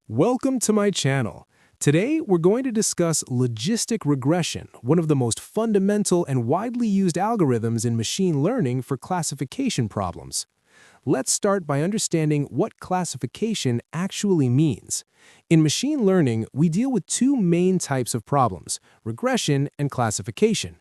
Welcome to my channel. Today, we're going to discuss logistic regression, one of the most fundamental and widely used algorithms in machine learning for classification problems. Let's start by understanding what classification actually means. In machine learning, we deal with two main types of problems: regression and classification.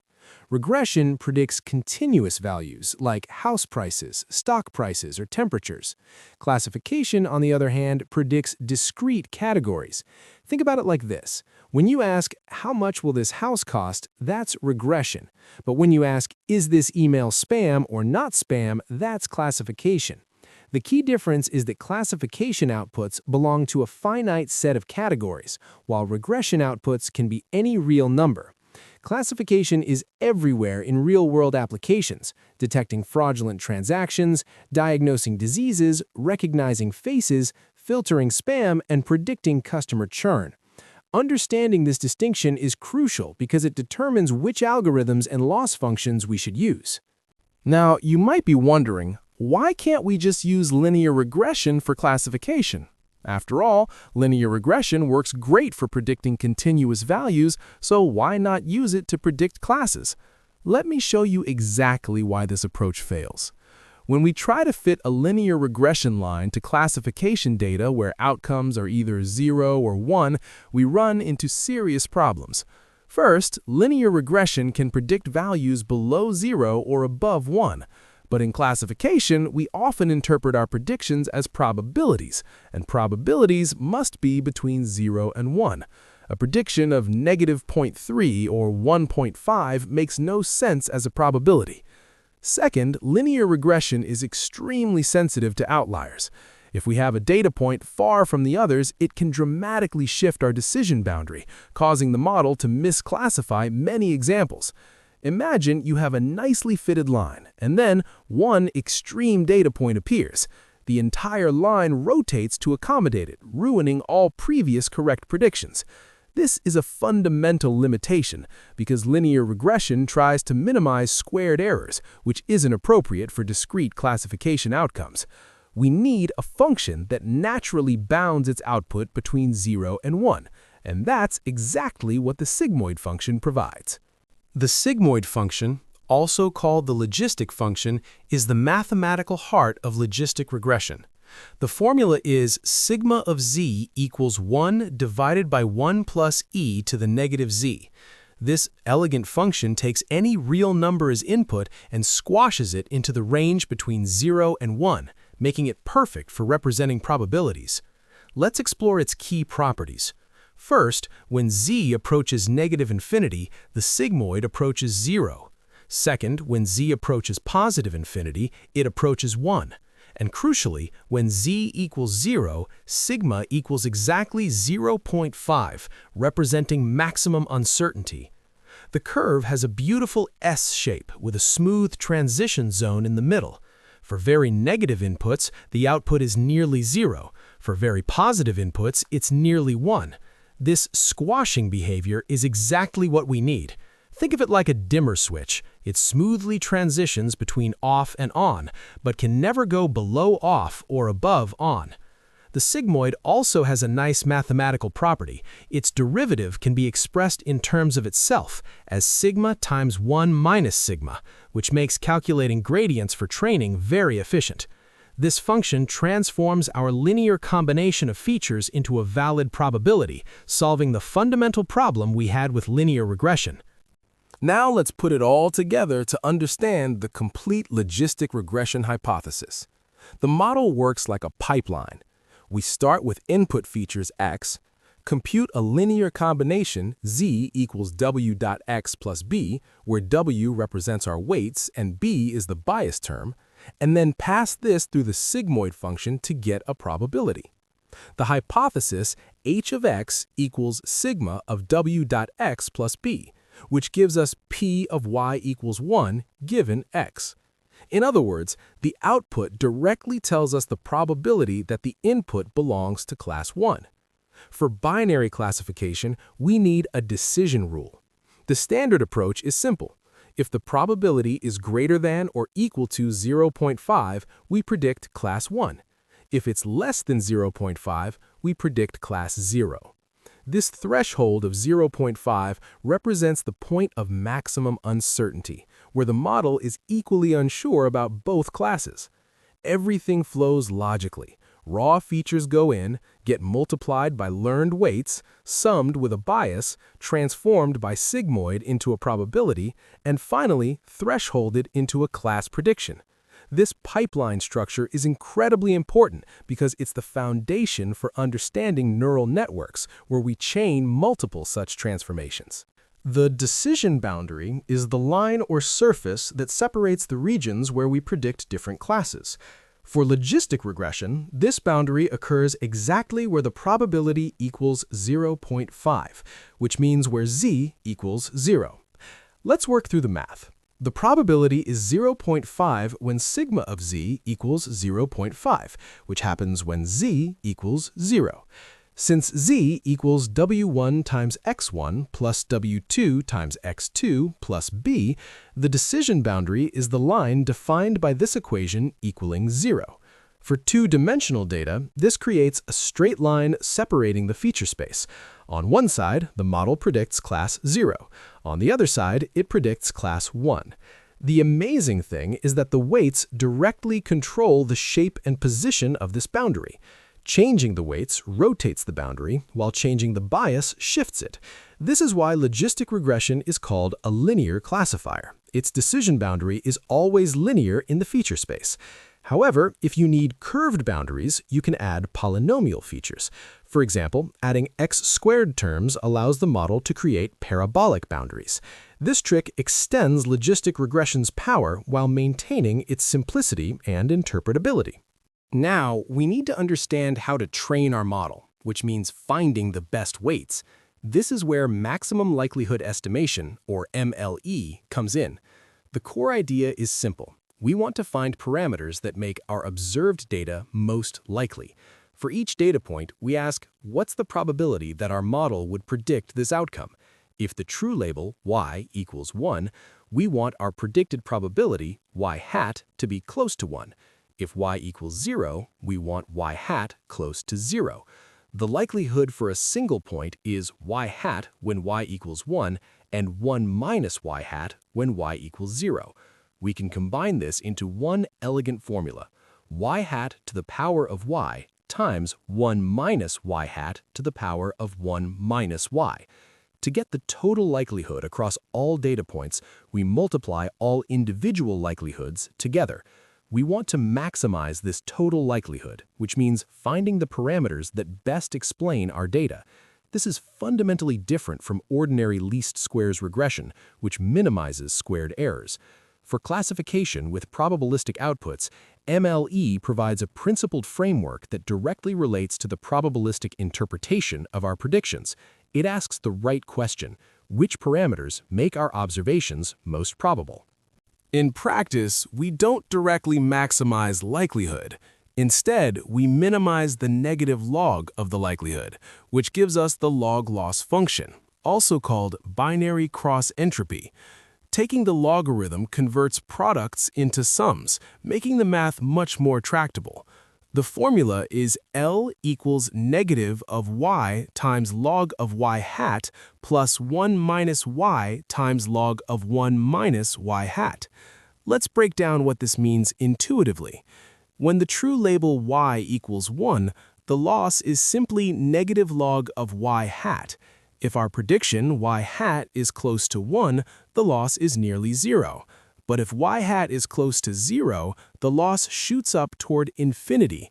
Regression predicts continuous values like house prices, stock prices, or temperatures. Classification, on the other hand, predicts discrete categories. Think about it like this. When you ask, how much will this house cost, that's regression. But when you ask, is this email spam or not spam, that's classification. The key difference is that classification outputs belong to a finite set of categories, while regression outputs can be any real number. Classification is everywhere in real-world applications, detecting fraudulent transactions, diagnosing diseases, recognizing faces, filtering spam, and predicting customer churn. Understanding this distinction is crucial because it determines which algorithms and loss functions we should use. Now, you might be wondering, why can't we just use linear regression for classification? After all, linear regression works great for predicting continuous values, so why not use it to predict classes? Let me show you exactly why this approach fails. When we try to fit a linear regression line to classification data where outcomes are either 0 or 1, we run into serious problems. First, linear regression can predict values below 0 or above 1. But in classification, we often interpret our predictions as probabilities, and probabilities must be between 0 and 1. A prediction of -0.3 or 1.5 makes no sense as a probability. Second, linear regression is extremely sensitive to outliers. If we have a data point far from the others, it can dramatically shift our decision boundary, causing the model to misclassify many examples. Imagine you have a nicely fitted line, and then one extreme data point appears. The entire line rotates to accommodate it, ruining all previous correct predictions. This is a fundamental limitation because linear regression tries to minimize squared errors, which isn't appropriate for discrete classification outcomes. We need a function that naturally bounds its output between 0 and 1, and that's exactly what the sigmoid function provides. The sigmoid function, also called the logistic function, is the mathematical heart of logistic regression. The formula is sigma of z equals 1 divided by 1 plus e to the negative z. This elegant function takes any real number as input and squashes it into the range between 0 and 1, making it perfect for representing probabilities. Let's explore its key properties. First, when z approaches negative infinity, the sigmoid approaches 0. Second, when z approaches positive infinity, it approaches 1. And crucially, when z equals 0, sigma equals exactly 0.5, representing maximum uncertainty. The curve has a beautiful S shape with a smooth transition zone in the middle. For very negative inputs, the output is nearly 0. For very positive inputs, it's nearly 1. This squashing behavior is exactly what we need. Think of it like a dimmer switch. It smoothly transitions between off and on, but can never go below off or above on. The sigmoid also has a nice mathematical property. Its derivative can be expressed in terms of itself as sigma times 1 minus sigma, which makes calculating gradients for training very efficient. This function transforms our linear combination of features into a valid probability, solving the fundamental problem we had with linear regression. Now let's put it all together to understand the complete logistic regression hypothesis. The model works like a pipeline. We start with input features x, compute a linear combination z equals w.x plus b, where w represents our weights and b is the bias term, and then pass this through the sigmoid function to get a probability. The hypothesis h of x equals sigma of w.x plus b, which gives us p of y equals 1 given x. In other words, the output directly tells us the probability that the input belongs to class 1. For binary classification, we need a decision rule. The standard approach is simple. If the probability is greater than or equal to 0.5, we predict class 1. If it's less than 0.5, we predict class 0. This threshold of 0.5 represents the point of maximum uncertainty, where the model is equally unsure about both classes. Everything flows logically. Raw features go in, get multiplied by learned weights, summed with a bias, transformed by sigmoid into a probability, and finally thresholded into a class prediction. This pipeline structure is incredibly important because it's the foundation for understanding neural networks, where we chain multiple such transformations. The decision boundary is the line or surface that separates the regions where we predict different classes. For logistic regression, this boundary occurs exactly where the probability equals 0.5, which means where z equals 0. Let's work through the math. The probability is 0.5 when sigma of z equals 0.5, which happens when z equals 0. Since z equals w1 times x1 plus w2 times x2 plus b, the decision boundary is the line defined by this equation equaling 0. For two-dimensional data, this creates a straight line separating the feature space. On one side, the model predicts class 0. On the other side, it predicts class 1. The amazing thing is that the weights directly control the shape and position of this boundary. Changing the weights rotates the boundary, while changing the bias shifts it. This is why logistic regression is called a linear classifier. Its decision boundary is always linear in the feature space. However, if you need curved boundaries, you can add polynomial features. For example, adding x-squared terms allows the model to create parabolic boundaries. This trick extends logistic regression's power while maintaining its simplicity and interpretability. Now, we need to understand how to train our model, which means finding the best weights. This is where maximum likelihood estimation, or MLE, comes in. The core idea is simple. We want to find parameters that make our observed data most likely. For each data point, we ask, what's the probability that our model would predict this outcome? If the true label, y equals 1, we want our predicted probability, y hat, to be close to 1. If y equals 0, we want y hat close to 0. The likelihood for a single point is y hat when y equals 1 and 1 minus y hat when y equals 0. We can combine this into one elegant formula, y hat to the power of y times 1 minus y hat to the power of 1 minus y. To get the total likelihood across all data points, we multiply all individual likelihoods together. We want to maximize this total likelihood, which means finding the parameters that best explain our data. This is fundamentally different from ordinary least squares regression, which minimizes squared errors. For classification with probabilistic outputs, MLE provides a principled framework that directly relates to the probabilistic interpretation of our predictions. It asks the right question: which parameters make our observations most probable? In practice, we don't directly maximize likelihood. Instead, we minimize the negative log of the likelihood, which gives us the log-loss function, also called binary cross-entropy. Taking the logarithm converts products into sums, making the math much more tractable. The formula is L equals negative of y times log of y hat plus 1 minus y times log of 1 minus y hat. Let's break down what this means intuitively. When the true label y equals 1, the loss is simply negative log of y hat. If our prediction y hat is close to 1, the loss is nearly 0. But if y hat is close to 0, the loss shoots up toward infinity.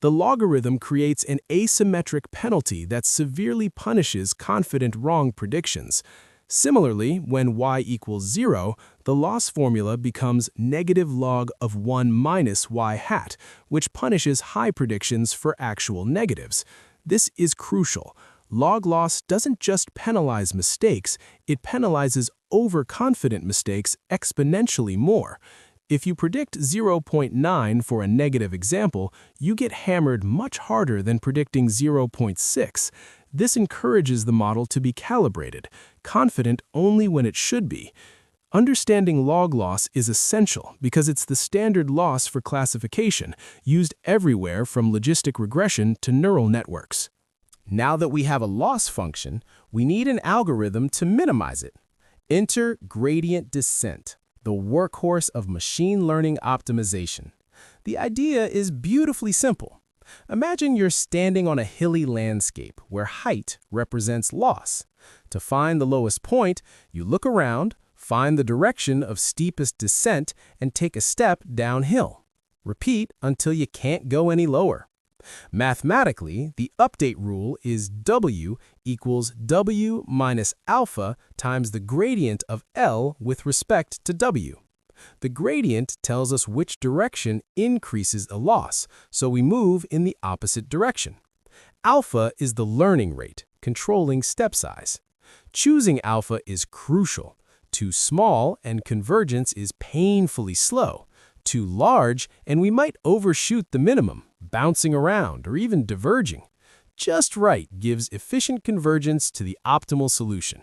The logarithm creates an asymmetric penalty that severely punishes confident wrong predictions. Similarly, when y equals 0, the loss formula becomes negative log of 1 minus y hat, which punishes high predictions for actual negatives. This is crucial. Log loss doesn't just penalize mistakes, it penalizes overconfident mistakes exponentially more. If you predict 0.9 for a negative example, you get hammered much harder than predicting 0.6. This encourages the model to be calibrated, confident only when it should be. Understanding log loss is essential because it's the standard loss for classification, used everywhere from logistic regression to neural networks. Now that we have a loss function, we need an algorithm to minimize it. Enter gradient descent, the workhorse of machine learning optimization. The idea is beautifully simple. Imagine you're standing on a hilly landscape where height represents loss. To find the lowest point, you look around, find the direction of steepest descent, and take a step downhill. Repeat until you can't go any lower. Mathematically, the update rule is W equals W minus alpha times the gradient of L with respect to W. The gradient tells us which direction increases a loss, so we move in the opposite direction. Alpha is the learning rate, controlling step size. Choosing alpha is crucial. Too small and convergence is painfully slow. Too large and we might overshoot the minimum, bouncing around or even diverging. Just right gives efficient convergence to the optimal solution.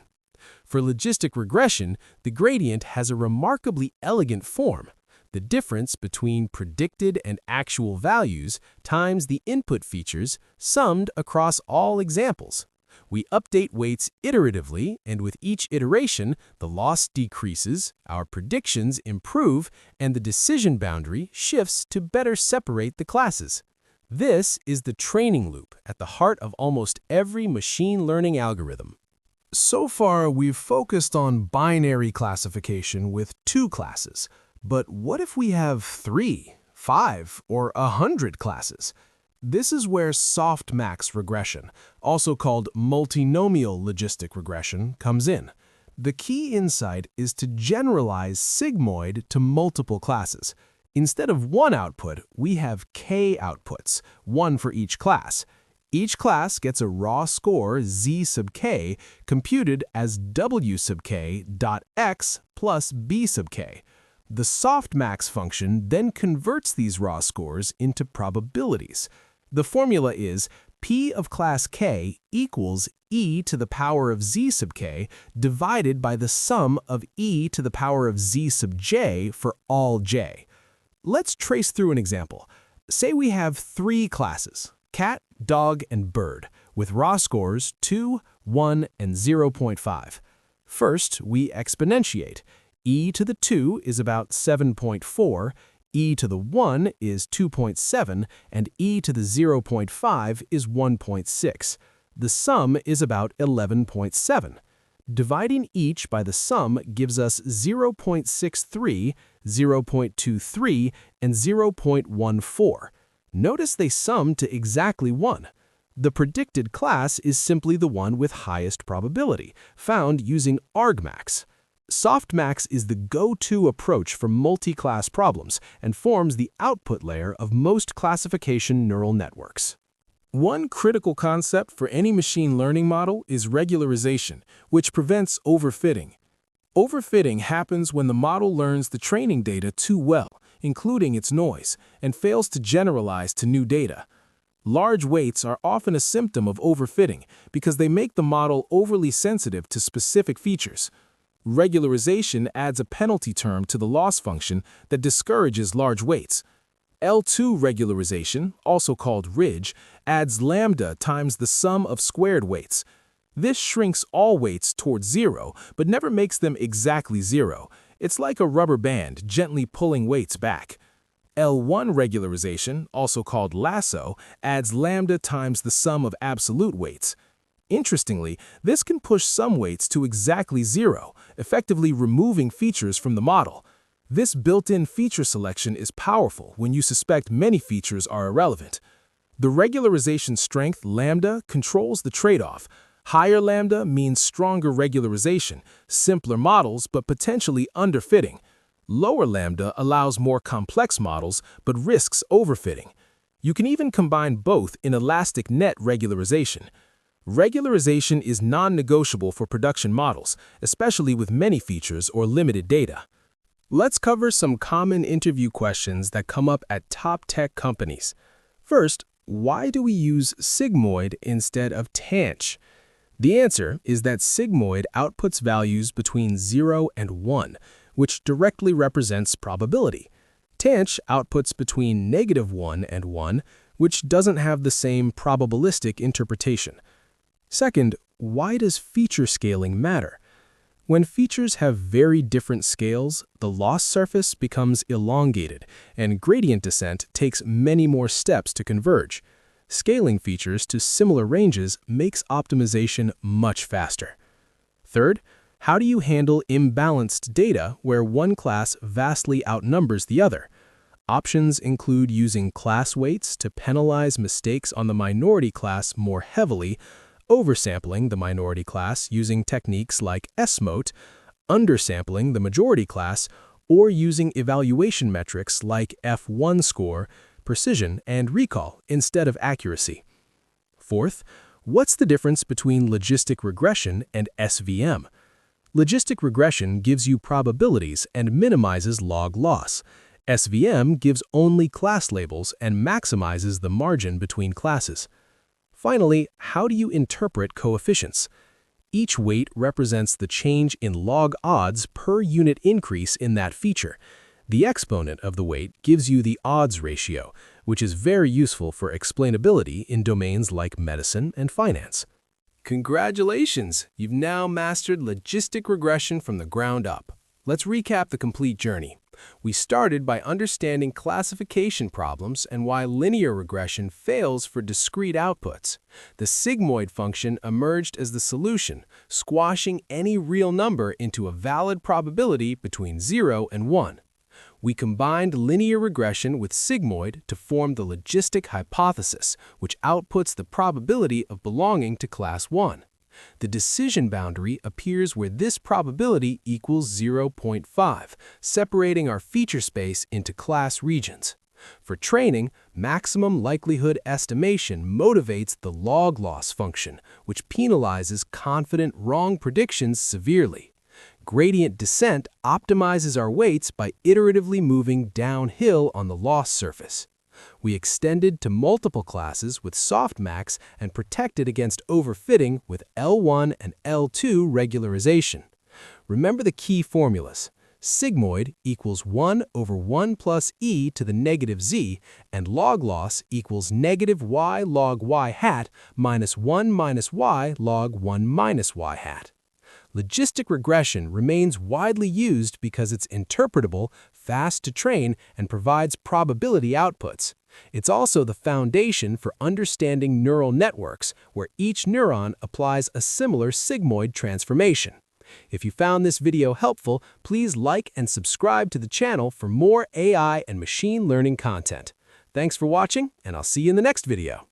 For logistic regression, the gradient has a remarkably elegant form. The difference between predicted and actual values times the input features summed across all examples. We update weights iteratively, and with each iteration, the loss decreases, our predictions improve, and the decision boundary shifts to better separate the classes. This is the training loop at the heart of almost every machine learning algorithm. So far, we've focused on binary classification with 2 classes. But what if we have 3, 5, or 100 classes? This is where Softmax regression, also called multinomial logistic regression, comes in. The key insight is to generalize sigmoid to multiple classes. Instead of one output, we have k outputs, one for each class. Each class gets a raw score z sub k computed as w sub k dot x plus b sub k. The softmax function then converts these raw scores into probabilities. The formula is p of class k equals e to the power of z sub k divided by the sum of e to the power of z sub j for all j. Let's trace through an example. Say we have 3 classes, cat, dog, and bird, with raw scores 2, 1, and 0.5. First, we exponentiate. E to the 2 is about 7.4, e to the 1 is 2.7, and e to the 0.5 is 1.6. The sum is about 11.7. Dividing each by the sum gives us 0.63, 0.23, and 0.14. Notice they sum to exactly 1. The predicted class is simply the one with highest probability, found using argmax. Softmax is the go-to approach for multi-class problems and forms the output layer of most classification neural networks. One critical concept for any machine learning model is regularization, which prevents overfitting. Overfitting happens when the model learns the training data too well, including its noise, and fails to generalize to new data. Large weights are often a symptom of overfitting because they make the model overly sensitive to specific features. Regularization adds a penalty term to the loss function that discourages large weights. L2 regularization, also called ridge, adds lambda times the sum of squared weights. This shrinks all weights towards 0, but never makes them exactly 0. It's like a rubber band gently pulling weights back. L1 regularization, also called Lasso, adds lambda times the sum of absolute weights. Interestingly, this can push some weights to exactly 0, effectively removing features from the model. This built-in feature selection is powerful when you suspect many features are irrelevant. The regularization strength lambda controls the trade-off. Higher lambda means stronger regularization, simpler models but potentially underfitting. Lower lambda allows more complex models but risks overfitting. You can even combine both in elastic net regularization. Regularization is non-negotiable for production models, especially with many features or limited data. Let's cover some common interview questions that come up at top tech companies. First, why do we use sigmoid instead of tanh? The answer is that sigmoid outputs values between 0 and 1, which directly represents probability. Tanh outputs between -1 and 1, which doesn't have the same probabilistic interpretation. Second, why does feature scaling matter? When features have very different scales, the loss surface becomes elongated, and gradient descent takes many more steps to converge. Scaling features to similar ranges makes optimization much faster. Third, how do you handle imbalanced data where one class vastly outnumbers the other? Options include using class weights to penalize mistakes on the minority class more heavily, oversampling the minority class using techniques like S-mote, undersampling the majority class, or using evaluation metrics like F1 score, precision, and recall instead of accuracy. Fourth, what's the difference between logistic regression and SVM? Logistic regression gives you probabilities and minimizes log loss. SVM gives only class labels and maximizes the margin between classes. Finally, how do you interpret coefficients? Each weight represents the change in log odds per unit increase in that feature. The exponent of the weight gives you the odds ratio, which is very useful for explainability in domains like medicine and finance. Congratulations! You've now mastered logistic regression from the ground up. Let's recap the complete journey. We started by understanding classification problems and why linear regression fails for discrete outputs. The sigmoid function emerged as the solution, squashing any real number into a valid probability between 0 and 1. We combined linear regression with sigmoid to form the logistic hypothesis, which outputs the probability of belonging to class 1. The decision boundary appears where this probability equals 0.5, separating our feature space into class regions. For training, maximum likelihood estimation motivates the log loss function, which penalizes confident wrong predictions severely. Gradient descent optimizes our weights by iteratively moving downhill on the loss surface. We extended to multiple classes with Softmax and protected against overfitting with L1 and L2 regularization. Remember the key formulas. Sigmoid equals 1 over 1 plus e to the negative z, and log loss equals negative y log y hat minus 1 minus y log 1 minus y hat. Logistic regression remains widely used because it's interpretable, fast to train, and provides probability outputs. It's also the foundation for understanding neural networks, where each neuron applies a similar sigmoid transformation. If you found this video helpful, please like and subscribe to the channel for more AI and machine learning content. Thanks for watching, and I'll see you in the next video.